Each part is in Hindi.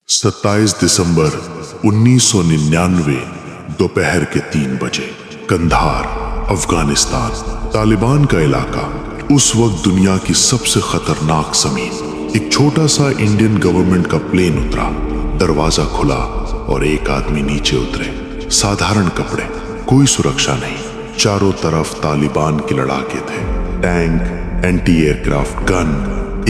27 दिसंबर 1999 दोपहर के 3 बजे कंधार, अफगानिस्तान। तालिबान का इलाका उस वक्त दुनिया की सबसे खतरनाक जमीन। एक छोटा सा इंडियन गवर्नमेंट का प्लेन उतरा, दरवाजा खुला और एक आदमी नीचे उतरे। साधारण कपड़े, कोई सुरक्षा नहीं, चारों तरफ तालिबान के लड़ाके थे। Tank, anti aircraft gun,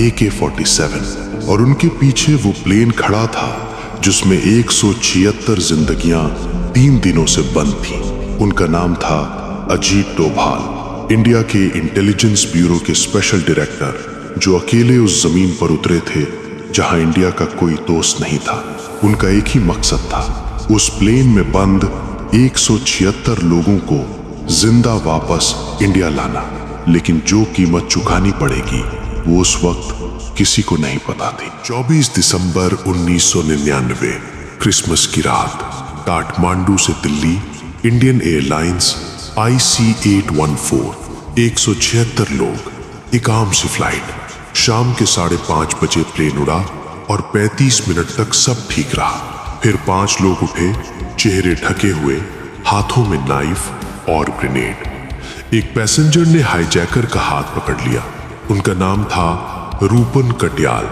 AK-47 और उनके पीछे वो प्लेन खड़ा था जिसमें 176 जिंदगियां 3 दिनों से बंद थीं। उनका नाम था अजीत डोभाल, इंडिया के इंटेलिजेंस ब्यूरो के स्पेशल डायरेक्टर, जो अकेले उस जमीन पर उतरे थे जहां इंडिया का कोई दोस्त नहीं था। उनका एक ही मकसद था, उस प्लेन में बंद 176 लोगों को जिंदा वापस इंडिया लाना। लेकिन जो कीमत चुकानी पड़ेगी वो उस वक्त किसी को नहीं पता थी। 24 दिसंबर 1999 क्रिसमस की रात, काठमांडू से दिल्ली इंडियन एयरलाइंस IC-814, 176 लोग, एक आम सी फ्लाइट। शाम के 5:30 बजे प्लेन उड़ा और 35 मिनट तक सब ठीक रहा। फिर 5 लोग उठे, चेहरे ढके हुए, हाथों में नाइफ और ग्रेनेड। एक पैसेंजर ने हाईजैकर का हाथ पकड़ लिया। उनका नाम था रूपन कटियाल,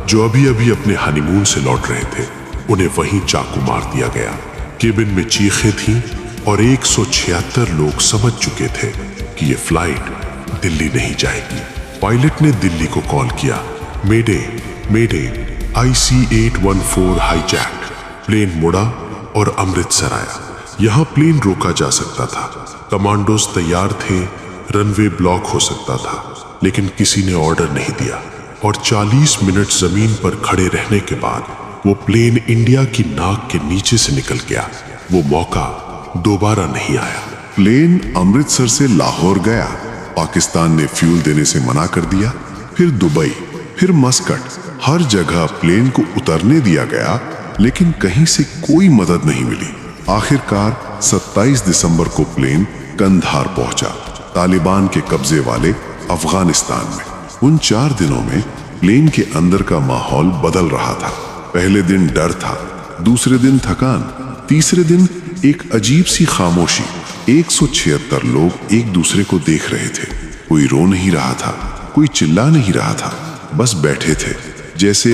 जो अभी अभी अपने हनीमून से लौट रहे थे। उन्हें वहीं चाकू मार दिया गया। केबिन में चीखें थीं और 176 लोग समझ चुके थे कि ये फ्लाइट दिल्ली नहीं जाएगी। पायलट ने दिल्ली को कॉल किया, मेडे मेडे, IC-814 हाईजैक्ड। प्लेन मुड़ा और अमृतसर आया। यहाँ प्लेन रोका जा सकता था, कमांडोज तैयार थे, रनवे ब्लॉक हो सकता था, लेकिन किसी ने ऑर्डर नहीं दिया। और 40 मिनट जमीन पर खड़े रहने के बाद वो प्लेन इंडिया की नाक के नीचे से निकल गया। वो मौका दोबारा नहीं आया। प्लेन अमृतसर से लाहौर गया, पाकिस्तान ने फ्यूल देने से मना कर दिया। फिर दुबई, फिर मस्कट, हर जगह प्लेन को उतरने दिया गया, लेकिन कहीं से कोई मदद नहीं मिली। आखिरकार 27 दिसंबर को प्लेन कंधार पहुंचा, तालिबान के कब्जे वाले अफगानिस्तान में। उन 4 दिनों में प्लेन के अंदर का माहौल बदल रहा था। पहले दिन डर था, दूसरे दिन थकान, तीसरे दिन एक अजीब सी खामोशी। 176 लोग एक दूसरे को देख रहे थे। कोई रो नहीं रहा था, कोई चिल्ला नहीं रहा था, बस बैठे थे, जैसे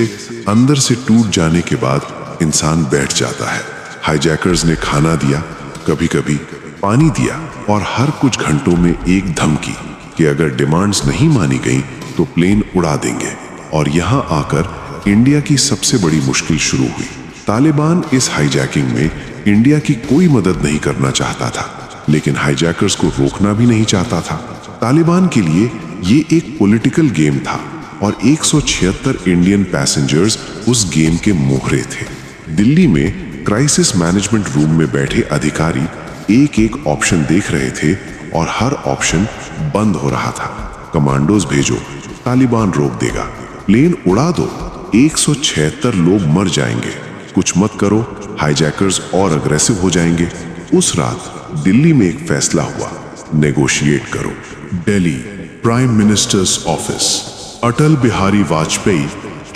अंदर से टूट जाने के बाद इंसान बैठ जाता है। हाईजैकर्स ने खाना दिया, कभी कभी पानी दिया, और हर कुछ घंटों में एक धमकी कि अगर डिमांड्स नहीं मानी गई तो प्लेन उड़ा देंगे। और यहाँ आकर इंडिया की सबसे बड़ी मुश्किल शुरू हुई। तालिबान इस हाईजैकिंग में इंडिया की कोई मदद नहीं करना चाहता था, लेकिन हाईजैकर्स को रोकना भी नहीं चाहता था। तालिबान के लिए ये एक पॉलिटिकल गेम था और 176 इंडियन पैसेंजर्स उस गेम के मोहरे थे। दिल्ली में क्राइसिस मैनेजमेंट रूम में बैठे अधिकारी एक एक ऑप्शन देख रहे थे और हर ऑप्शन बंद हो रहा था। कमांडोज भेजो, तालिबान रोक देगा। प्लेन उड़ा दो, 176 लोग मर जाएंगे। कुछ मत करो, हाईजैकर्स और अग्रेसिव हो जाएंगे। उस रात दिल्ली में एक फैसला हुआ, नेगोशिएट करो। Delhi prime minister's office. Atal Bihari Vajpayee,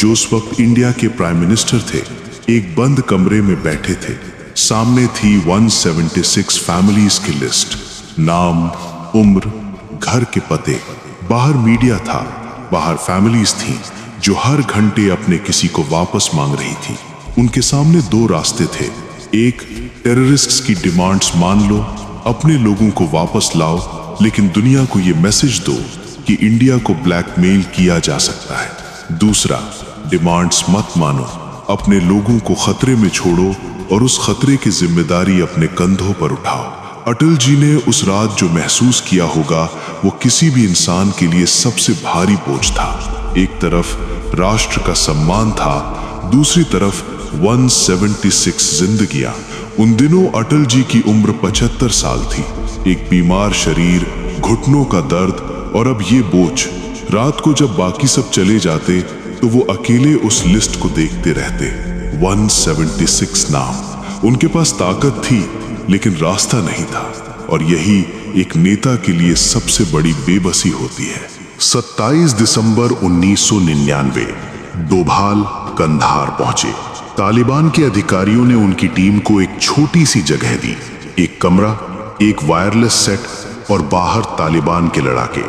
जो उस वक्त इंडिया के प्राइम मिनिस्टर थे, एक बंद कमरे में बैठे थे। सामने थी 176 फैमिलीज की लिस्ट, नाम, उम्र, घर के पते। बाहर मीडिया था, बाहर फैमिलीज थीं जो हर घंटे अपने किसी को वापस मांग रही थी। उनके सामने 2 रास्ते थे। एक, टेररिस्ट्स की डिमांड्स मान लो, अपने लोगों को वापस लाओ, लेकिन दुनिया को ये मैसेज दो कि इंडिया को ब्लैकमेल किया जा सकता है। दूसरा, डिमांड्स मत मानो, अपने लोगों को खतरे में छोड़ो और उस खतरे की जिम्मेदारी अपने कंधों पर उठाओ। अटल जी ने उस रात जो महसूस किया होगा, वो किसी भी इंसान के लिए सबसे भारी बोझ था। एक तरफ राष्ट्र का सम्मान था, दूसरी तरफ 176 जिंदगियां। उन दिनों अटल जी की उम्र 75 साल थी। एक बीमार शरीर, घुटनों का दर्द, और अब ये बोझ। रात को जब बाकी सब चले जाते तो वो अकेले उस लिस्ट को देखते रहते। 176 नाम। उनके पास ताकत थी, लेकिन रास्ता नहीं था, और यही एक नेता के लिए सबसे बड़ी बेबसी होती है। 27 दिसंबर 1999 डोभाल कंधार पहुंचे। तालिबान के अधिकारियों ने उनकी टीम को एक छोटी सी जगह दी, एक कमरा, एक वायरलेस सेट और बाहर तालिबान के लड़ाके।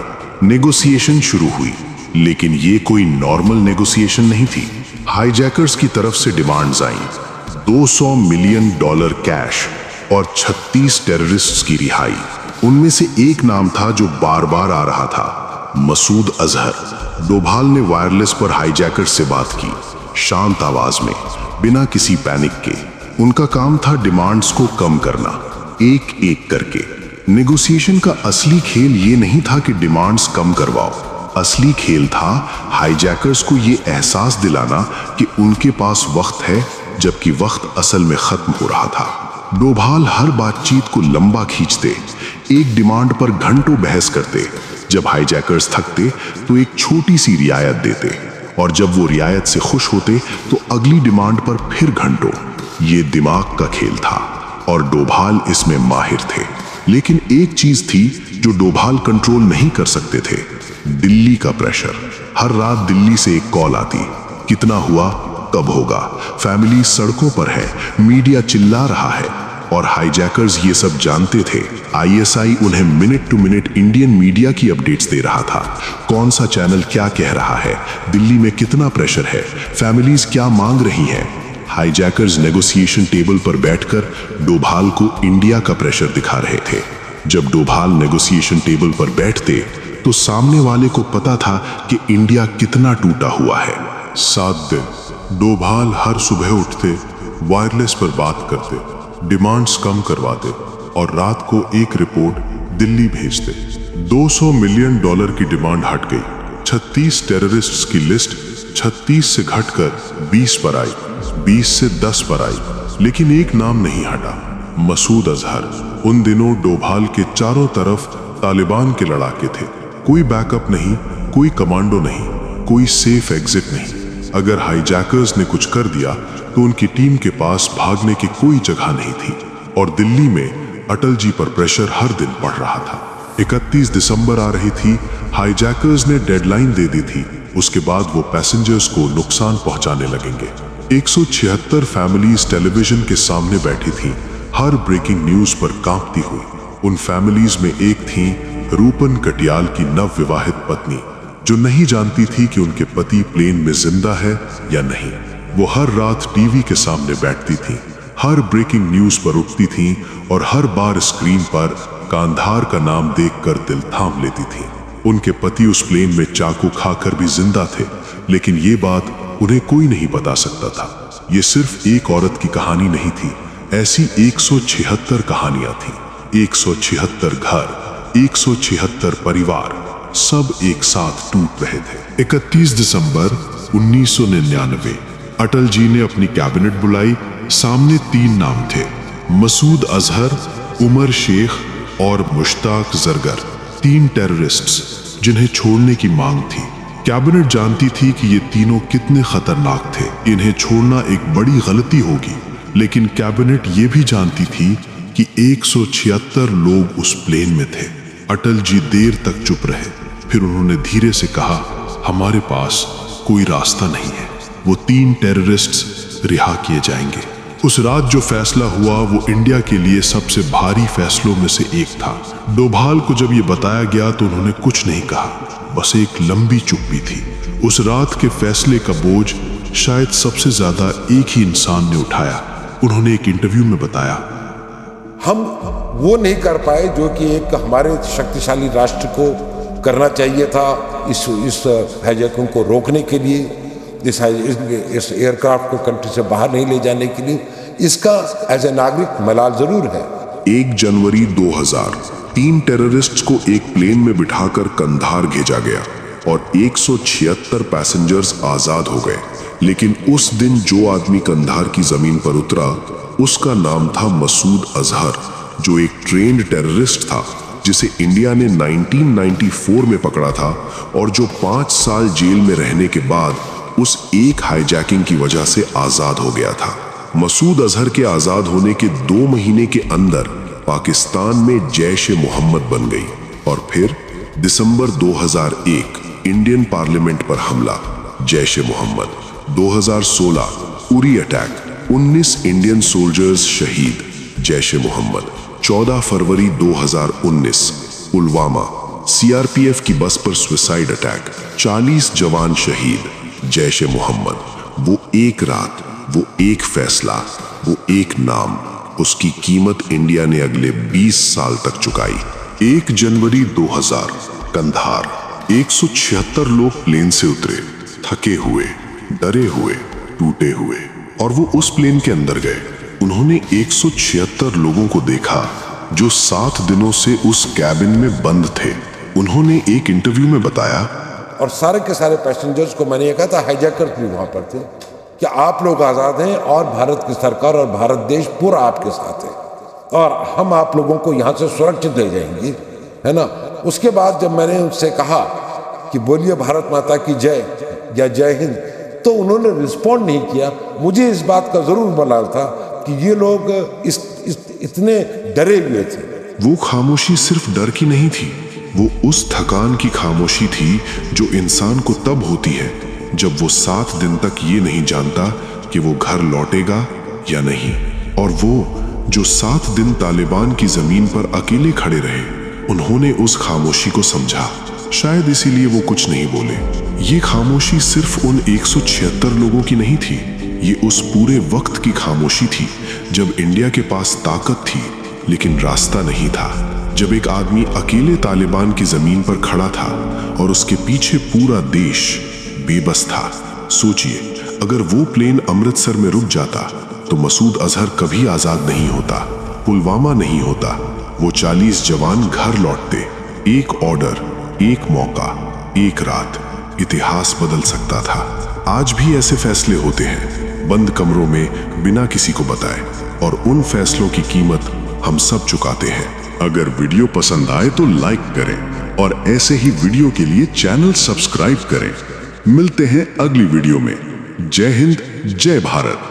नेगोशिएशन शुरू हुई, लेकिन ये कोई नॉर्मल नेगोशिएशन नहीं थी। हाईजैकर्स की तरफ से डिमांड्स आईं, $200 मिलियन कैश और 36 टेररिस्ट्स की रिहाई। उनमें से एक नाम था जो बार बार आ रहा था, मसूद अजहर। डोभाल ने वायरलेस पर हाईजैकर्स से बात की, शांत आवाज में, बिना किसी पैनिक के। उनका काम था डिमांड्स को कम करना, एक एक करके। नेगोशिएशन का असली खेल ये नहीं था कि डिमांड्स कम करवाओ, असली खेल था हाईजैकर्स को ये एहसास दिलाना कि उनके पास वक्त है, जबकि वक्त असल में खत्म हो रहा था। डोभाल हर बातचीत को लंबा खींचते, एक डिमांड पर घंटों बहस करते। जब हाईजैकर्स थकते तो एक छोटी सी रियायत देते, और जब वो रियायत से खुश होते तो अगली डिमांड पर फिर घंटों। ये दिमाग का खेल था और डोभाल इसमें माहिर थे। लेकिन एक चीज थी जो डोभाल कंट्रोल नहीं कर सकते थे, दिल्ली का प्रेशर। हर रात दिल्ली से एक कॉल आती, कितना हुआ, कब होगा, फैमिली सड़कों पर है, मीडिया चिल्ला रहा है, और हाईजैकर्स ये सब जानते थे। आईएसआई उन्हें minute to minute Indian media की अपडेट्स दे रहा था, कौन सा चैनल क्या कह रहा है, दिल्ली में कितना प्रेशर है, फैमिलीज क्या मांग रही हैं। हाईजैकर्स नेगोशिएशन टेबल पर बैठकर डोभाल को इंडिया का प्रेशर दिखा रहे थे। जब डोभाल नेगोशिएशन टेबल पर बैठते तो सामने वाले को पता था कि इंडिया कितना टूटा हुआ है। 7 दिन डोभाल हर सुबह उठते, वायरलेस पर बात करते, डिमांड्स कम करवाते और रात को एक रिपोर्ट दिल्ली भेजते। $200 मिलियन की डिमांड हट गई। 36 टेररिस्ट्स की लिस्ट 36 से घटकर 20 पर आई, 20 से 10 पर आई, लेकिन एक नाम नहीं हटा, मसूद अजहर। उन दिनों डोभाल के चारों तरफ तालिबान के लड़ाके थे। कोई बैकअप नहीं, कोई कमांडो नहीं, कोई सेफ एग्जिट नहीं। अगर हाईजैकर्स ने कुछ कर दिया तो उनकी टीम के पास भागने की कोई जगह नहीं थी। और दिल्ली में अटल जी पर प्रेशर हर दिन बढ़ रहा था। 31 दिसंबर आ रही थी, हाईजैकर्स ने डेडलाइन दे दी थी, उसके बाद वो पैसेंजर्स को नुकसान पहुंचाने लगेंगे। 176 फैमिलीज टेलीविजन के सामने बैठी थी, हर ब्रेकिंग न्यूज पर कांपती हुई। उन फैमिलीज में एक थी रूपन कटियाल की नवविवाहित पत्नी, जो नहीं जानती थी कि उनके पति प्लेन में जिंदा है या नहीं। वो हर रात टीवी के सामने बैठती थी, हर ब्रेकिंग न्यूज पर उठती थी और हर बार स्क्रीन पर कांधार का नाम देखकर दिल थाम लेती थी। उनके पति उस प्लेन में चाकू खाकर भी जिंदा थे, लेकिन ये बात उन्हें कोई नहीं बता सकता था। ये सिर्फ एक औरत की कहानी नहीं थी, ऐसी 176 कहानियां थी। 176 घर, 176 परिवार, सब एक साथ टूट रहे थे। 31 दिसंबर 1999 अटल जी ने अपनी कैबिनेट बुलाई। सामने 3 नाम थे, मसूद अजहर, उमर शेख और मुश्ताक जरगर। 3 टेररिस्ट्स जिन्हें छोड़ने की मांग थी। कैबिनेट जानती थी कि ये तीनों कितने खतरनाक थे, इन्हें छोड़ना एक बड़ी गलती होगी। लेकिन कैबिनेट ये भी जानती थी कि 176 लोग उस प्लेन में थे। अटल जी देर तक चुप रहे, फिर उन्होंने धीरे से कहा, हमारे पास कोई रास्ता नहीं है, वो 3 टेररिस्ट्स रिहा किए जाएंगे। उस रात जो फैसला हुआ वो इंडिया के लिए सबसे भारी फैसलों में से एक था। डोभाल को जब ये बताया गया तो उन्होंने कुछ नहीं कहा, बस एक लंबी चुप्पी थी। उस रात के फैसले का बोझ शायद सबसे ज्यादा एक ही इंसान ने उठाया। उन्होंने एक इंटरव्यू में बताया, हम वो नहीं कर पाए जो कि एक हमारे शक्तिशाली राष्ट्र को करना चाहिए था। इस हाईजैकिंग को रोकने के लिए, इस एयरक्राफ्ट को कंट्री से बाहर नहीं ले जाने के लिए, इसका एज ए नागरिक मलाल जरूर है। 1 जनवरी 2000 3 टेररिस्ट्स को एक प्लेन में बिठाकर कंधार भेजा गया और 176 पैसेंजर्स आजाद हो गए। लेकिन उस दिन जो आदमी कंधार की जमीन पर उतरा, उसका नाम था मसूद अजहर, जो एक ट्रेन्ड टेररिस्ट था, जिसे इंडिया ने 1994 में पकड़ा था और जो 5 साल जेल में रहने के बाद उस एक हाईजैकिंग की वजह से आजाद हो गया था। मसूद अजहर के आजाद होने के 2 महीने के अंदर पाकिस्तान में जैश-ए-मोहम्मद बन गई और फिर दिसंबर 2001 इंडियन पार्लियामेंट पर हमला, Jaish-e-Mohammed. 2016 Uri attack, 19 Indian soldiers शहीद, जैश ए मोहम्मद। 14 फरवरी 2019 पुलवामा, सीआरपीएफ की बस पर सुसाइड अटैक, 40 जवान शहीद, जैश ए मोहम्मद। वो एक रात, वो एक फैसला, वो एक नाम, उसकी कीमत इंडिया ने अगले 20 साल तक चुकाई। 1 जनवरी 2000 कंधार, 176 लोग प्लेन से उतरे, थके हुए, डरे हुए, टूटे हुए, और वो उस प्लेन के अंदर गए। उन्होंने 176 लोगों को देखा जो 7 दिनों से उस कैबिन में बंद थे। उन्होंने एक इंटरव्यू में बताया, और सारे के सारे पैसेंजर्स को मैंने ये कहा था, हाईजैकर्स भी वहाँ पर थे, कि आप लोग आज़ाद हैं और भारत की सरकार और भारत देश पूरा आपके साथ है और हम आप लोगों को यहाँ से सुरक्षित ले जाएंगे, है ना। उसके बाद जब मैंने उनसे कहा कि बोलिए भारत माता की जय या जय हिंद, तो उन्होंने रिस्पॉन्ड नहीं किया। मुझे इस बात का ज़रूर मलाल था कि ये लोग इतने डरे हुए थे। वो खामोशी सिर्फ डर की नहीं थी, वो उस थकान की खामोशी थी जो इंसान को तब होती है जब वो 7 दिन तक ये नहीं जानता कि वो घर लौटेगा या नहीं। और वो जो 7 दिन तालिबान की जमीन पर अकेले खड़े रहे, उन्होंने उस खामोशी को समझा। शायद इसीलिए वो कुछ नहीं बोले। ये खामोशी सिर्फ उन 176 लोगों की नहीं थी, ये उस पूरे वक्त की खामोशी थी जब इंडिया के पास ताकत थी लेकिन रास्ता नहीं था। जब एक आदमी अकेले तालिबान की जमीन पर खड़ा था और उसके पीछे पूरा देश बेबस था। सोचिए, अगर वो प्लेन अमृतसर में रुक जाता तो मसूद अजहर कभी आजाद नहीं होता, पुलवामा नहीं होता, वो 40 जवान घर लौटते। एक ऑर्डर, एक मौका, एक रात, इतिहास बदल सकता था। आज भी ऐसे फैसले होते हैं, बंद कमरों में, बिना किसी को बताए, और उन फैसलों की कीमत हम सब चुकाते हैं। अगर वीडियो पसंद आए तो लाइक करें और ऐसे ही वीडियो के लिए चैनल सब्सक्राइब करें। मिलते हैं अगली वीडियो में। जय हिंद, जय भारत।